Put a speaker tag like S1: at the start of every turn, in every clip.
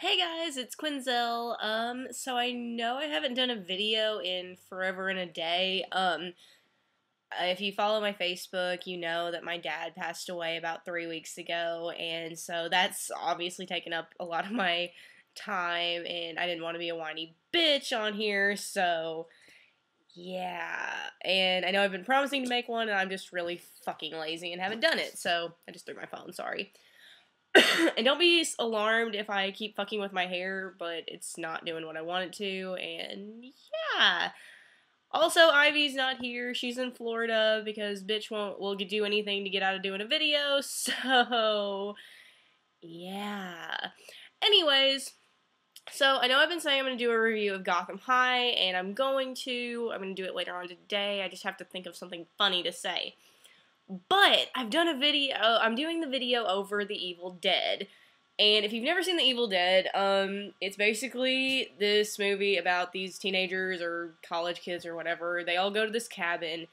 S1: Hey guys, it's Quinzelle. So I know I haven't done a video in forever and a day. If you follow my Facebook, you know that my dad passed away about 3 weeks ago, and so that's obviously taken up a lot of my time, and I didn't want to be a whiny bitch on here, so yeah. And I know I've been promising to make one, and I'm just really fucking lazy and haven't done it, so I just threw my phone, sorry. And don't be alarmed if I keep fucking with my hair, but it's not doing what I want it to, and yeah. Also, Ivy's not here. She's in Florida because bitch will do anything to get out of doing a video, so yeah. Anyways, so I know I've been saying I'm going to do a review of Gotham High, and I'm going to do it later on today. I just have to think of something funny to say. But I'm doing the video over The Evil Dead. And if you've never seen The Evil Dead, it's basically this movie about these teenagers or college kids or whatever. They all go to this cabin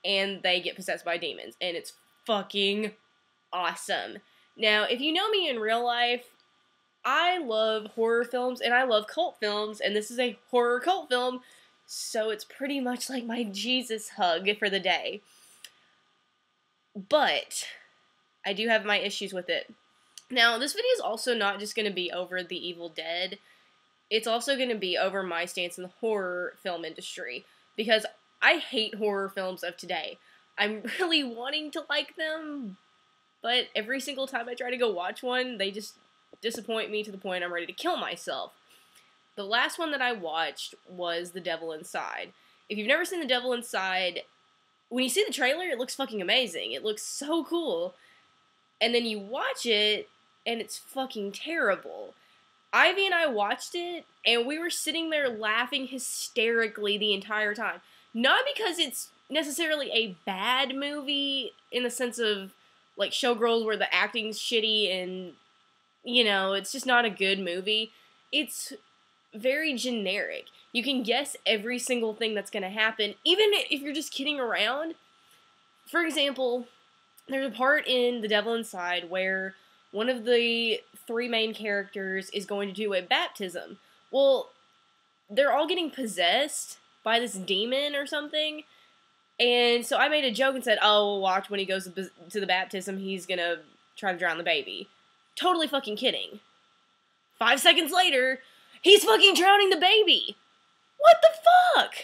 S1: and they get possessed by demons. And it's fucking awesome. Now, if you know me in real life, I love horror films and I love cult films, and this is a horror cult film, so it's pretty much like my Jesus hug for the day. But I do have my issues with it. Now, this video is also not just going to be over The Evil Dead. It's also going to be over my stance in the horror film industry. Because I hate horror films of today. I'm really wanting to like them, but every single time I try to go watch one, they just disappoint me to the point I'm ready to kill myself. The last one that I watched was The Devil Inside. If you've never seen The Devil Inside, when you see the trailer, it looks fucking amazing. It looks so cool. And then you watch it, and it's fucking terrible. Ivy and I watched it, and we were sitting there laughing hysterically the entire time. Not because it's necessarily a bad movie, in the sense of, like, Showgirls where the acting's shitty and, you know, it's just not a good movie. It's very generic. You can guess every single thing that's going to happen, even if you're just kidding around. For example, there's a part in The Devil Inside where one of the three main characters is going to do a baptism. Well, they're all getting possessed by this demon or something, and so I made a joke and said, oh, watch, when he goes to the baptism, he's gonna try to drown the baby. Totally fucking kidding. 5 seconds later, he's fucking drowning the baby! What the fuck?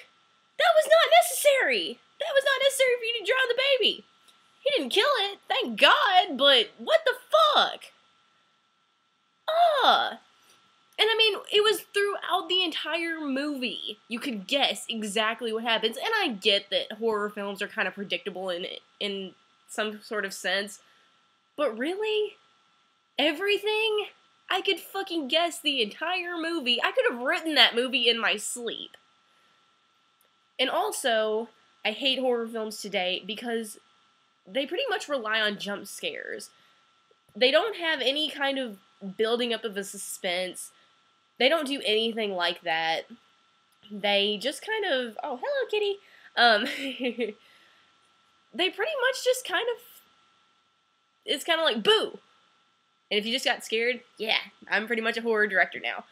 S1: That was not necessary! That was not necessary for you to drown the baby! He didn't kill it, thank God, but what the fuck? And I mean, it was throughout the entire movie. You could guess exactly what happens, and I get that horror films are kind of predictable in some sort of sense, but really? Everything? I could fucking guess the entire movie. I could have written that movie in my sleep. And also, I hate horror films today because they pretty much rely on jump scares. They don't have any kind of building up of a suspense. They don't do anything like that. They just kind of, oh, hello, kitty. They pretty much just kind of, it's kind of like, boo! And if you just got scared, yeah, I'm pretty much a horror director now.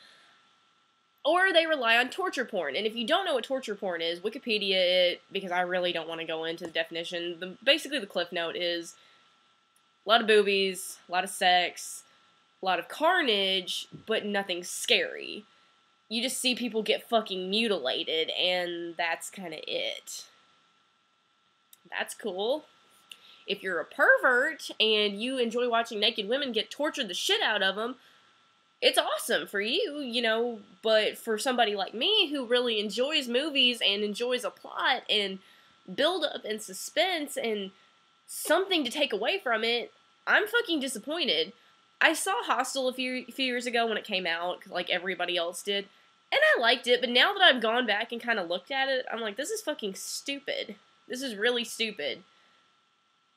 S1: Or they rely on torture porn. And if you don't know what torture porn is, Wikipedia it, because I really don't want to go into the definition. Basically, the cliff note is a lot of boobies, a lot of sex, a lot of carnage, but nothing scary. You just see people get fucking mutilated, and that's kind of it. That's cool. If you're a pervert and you enjoy watching naked women get tortured the shit out of them, it's awesome for you, you know, but for somebody like me who really enjoys movies and enjoys a plot and build-up and suspense and something to take away from it, I'm fucking disappointed. I saw Hostel a few years ago when it came out, like everybody else did, and I liked it, but now that I've gone back and kind of looked at it, I'm like, this is fucking stupid. This is really stupid.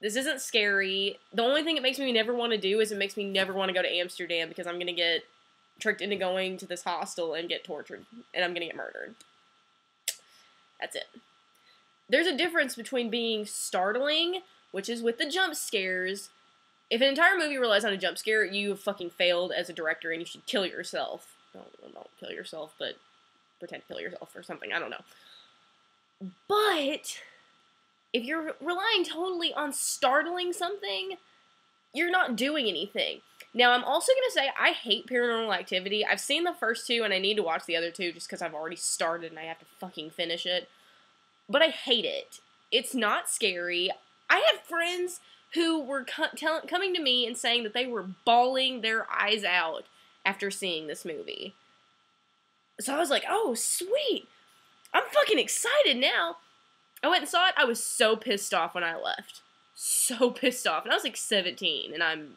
S1: This isn't scary. The only thing it makes me never want to do is it makes me never want to go to Amsterdam because I'm going to get tricked into going to this hostel and get tortured, and I'm going to get murdered. That's it. There's a difference between being startling, which is with the jump scares, If an entire movie relies on a jump scare, you have fucking failed as a director and you should kill yourself. Don't kill yourself, but pretend to kill yourself or something. I don't know. But if you're relying totally on startling something, you're not doing anything. Now, I'm also going to say I hate Paranormal Activity. I've seen the first two, and I need to watch the other two just because I've already started and I have to fucking finish it. But I hate it. It's not scary. I have friends who were coming to me and saying that they were bawling their eyes out after seeing this movie. So I was like, oh, sweet. I'm fucking excited now. I went and saw it. I was so pissed off when I left. So pissed off. And I was like 17, and I'm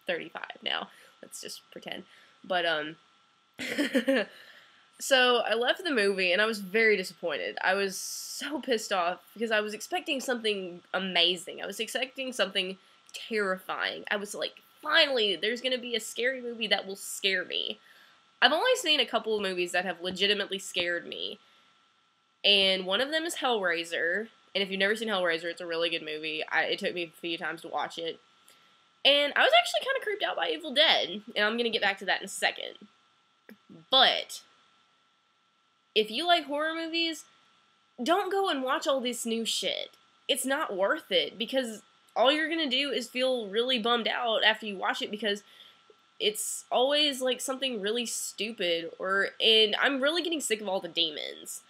S1: 35 now. Let's just pretend. But, so I left the movie, and I was very disappointed. I was so pissed off because I was expecting something amazing. I was expecting something terrifying. I was like, finally, there's going to be a scary movie that will scare me. I've only seen a couple of movies that have legitimately scared me. And one of them is Hellraiser. And if you've never seen Hellraiser, it's a really good movie. It took me a few times to watch it. And I was actually kind of creeped out by Evil Dead. And I'm going to get back to that in a second. But if you like horror movies, don't go and watch all this new shit. It's not worth it. Because all you're going to do is feel really bummed out after you watch it. Because it's always like something really stupid. And I'm really getting sick of all the demons.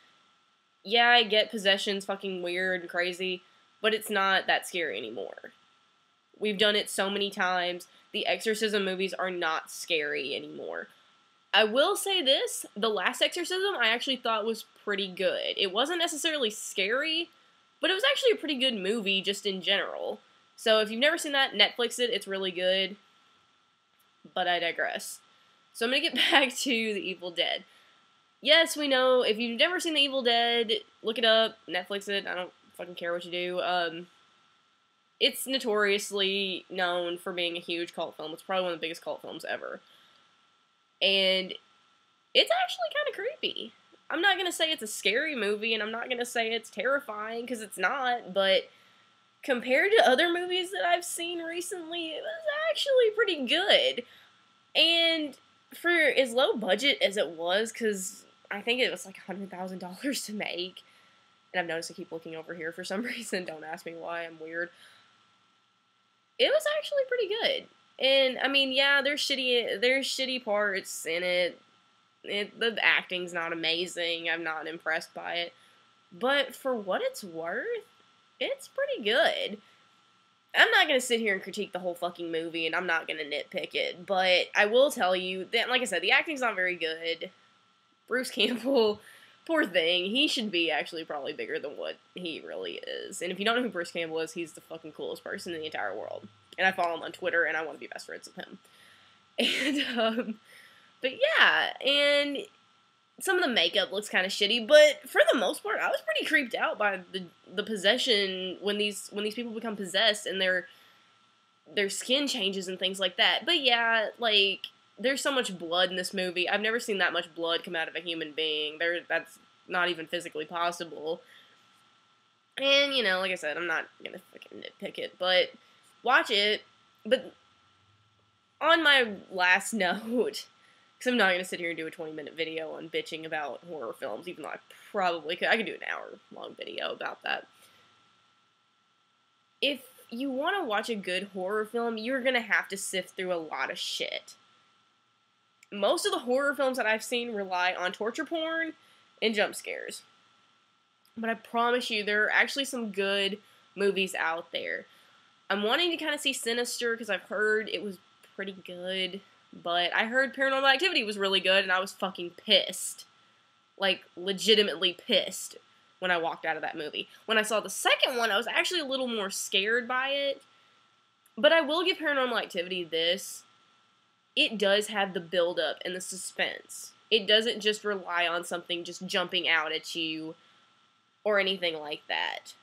S1: Yeah, I get possession's fucking weird and crazy, but it's not that scary anymore. We've done it so many times. The exorcism movies are not scary anymore. I will say this, the last exorcism I actually thought was pretty good. It wasn't necessarily scary, but it was actually a pretty good movie just in general. So if you've never seen that, Netflix it, it's really good. But I digress. So I'm going to get back to The Evil Dead. Yes, we know, if you've never seen The Evil Dead, look it up, Netflix it, I don't fucking care what you do. It's notoriously known for being a huge cult film. It's probably one of the biggest cult films ever. And it's actually kind of creepy. I'm not going to say it's a scary movie, and I'm not going to say it's terrifying, because it's not, but compared to other movies that I've seen recently, it was actually pretty good. And for as low budget as it was, because I think it was like $100,000 to make. And I've noticed I keep looking over here for some reason. Don't ask me why. I'm weird. It was actually pretty good. And, I mean, yeah, there's shitty parts in it. The acting's not amazing. I'm not impressed by it. But for what it's worth, it's pretty good. I'm not going to sit here and critique the whole fucking movie, and I'm not going to nitpick it. But I will tell you that, like I said, the acting's not very good. Bruce Campbell, poor thing, he should be actually probably bigger than what he really is. And if you don't know who Bruce Campbell is, he's the fucking coolest person in the entire world. And I follow him on Twitter, and I want to be best friends with him. And, but yeah, and some of the makeup looks kind of shitty, but for the most part, I was pretty creeped out by the possession when these people become possessed and their skin changes and things like that. But yeah, like, there's so much blood in this movie. I've never seen that much blood come out of a human being. That's not even physically possible. And, you know, like I said, I'm not gonna fucking nitpick it, but watch it. But on my last note, because I'm not gonna sit here and do a 20-minute video on bitching about horror films, even though I probably could. I could do an hour-long video about that. If you want to watch a good horror film, you're gonna have to sift through a lot of shit. Most of the horror films that I've seen rely on torture porn and jump scares. But I promise you, there are actually some good movies out there. I'm wanting to kind of see Sinister, because I've heard it was pretty good. But I heard Paranormal Activity was really good, and I was fucking pissed. Like, legitimately pissed when I walked out of that movie. When I saw the second one, I was actually a little more scared by it. But I will give Paranormal Activity this. It does have the build-up and the suspense. It doesn't just rely on something just jumping out at you or anything like that.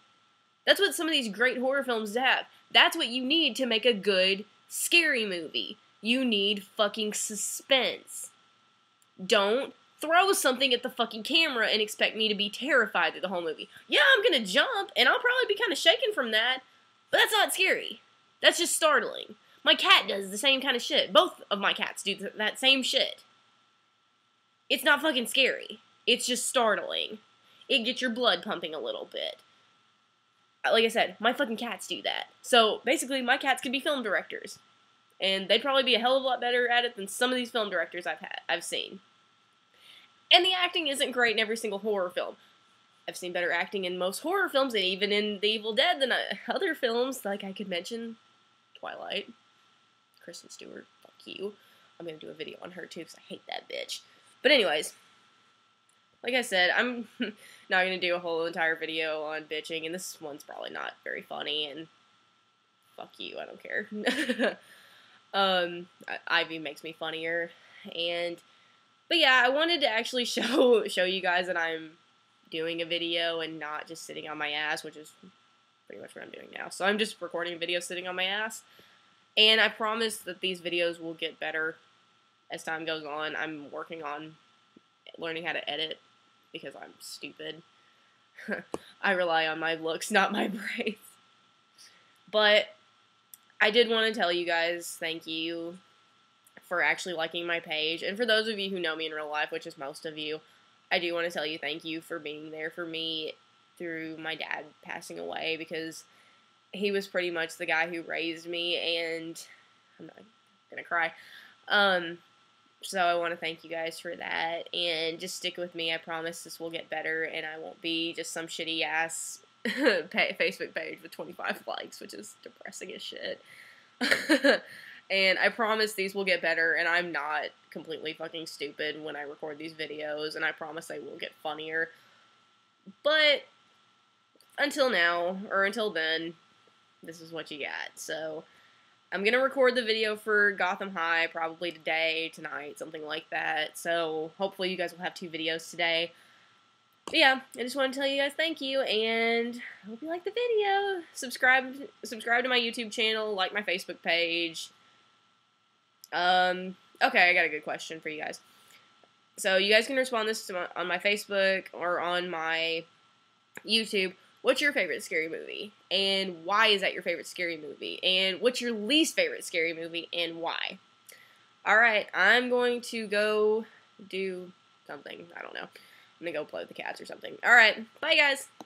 S1: That's what some of these great horror films have. That's what you need to make a good, scary movie. You need fucking suspense. Don't throw something at the fucking camera and expect me to be terrified through the whole movie. Yeah, I'm gonna jump, and I'll probably be kind of shaken from that, but that's not scary. That's just startling. My cat does the same kind of shit. Both of my cats do that same shit. It's not fucking scary. It's just startling. It gets your blood pumping a little bit. Like I said, my fucking cats do that. So, basically, my cats could be film directors. And they'd probably be a hell of a lot better at it than some of these film directors I've seen. And the acting isn't great in every single horror film. I've seen better acting in most horror films, and even in The Evil Dead, than other films. Like, I could mention Twilight. Kristen Stewart, fuck you. I'm gonna do a video on her, too, because I hate that bitch. But anyways, like I said, I'm not gonna do a whole entire video on bitching, and this one's probably not very funny, and fuck you, I don't care. Ivy makes me funnier, but yeah, I wanted to actually show you guys that I'm doing a video and not just sitting on my ass, which is pretty much what I'm doing now. So I'm just recording a video sitting on my ass, and I promise that these videos will get better as time goes on. I'm working on learning how to edit because I'm stupid. I rely on my looks, not my brains. But I did want to tell you guys thank you for actually liking my page. And for those of you who know me in real life, which is most of you, I do want to tell you thank you for being there for me through my dad passing away, because he was pretty much the guy who raised me, and I'm not gonna cry. So I want to thank you guys for that, and just stick with me. I promise this will get better, and I won't be just some shitty ass Facebook page with 25 likes, which is depressing as shit. And I promise these will get better, and I'm not completely fucking stupid when I record these videos, and I promise they will get funnier. But until now, or until then, this is what you got. So I'm gonna record the video for Gotham High probably today, tonight, something like that. So hopefully you guys will have 2 videos today. But yeah, I just want to tell you guys thank you, and I hope you like the video. Subscribe to my YouTube channel, like my Facebook page. Okay, I got a good question for you guys. So you guys can respond this on my Facebook or on my YouTube. What's your favorite scary movie? And why is that your favorite scary movie? And what's your least favorite scary movie? And why? Alright, I'm going to go do something. I don't know. I'm gonna go play with the cats or something. Alright, bye guys!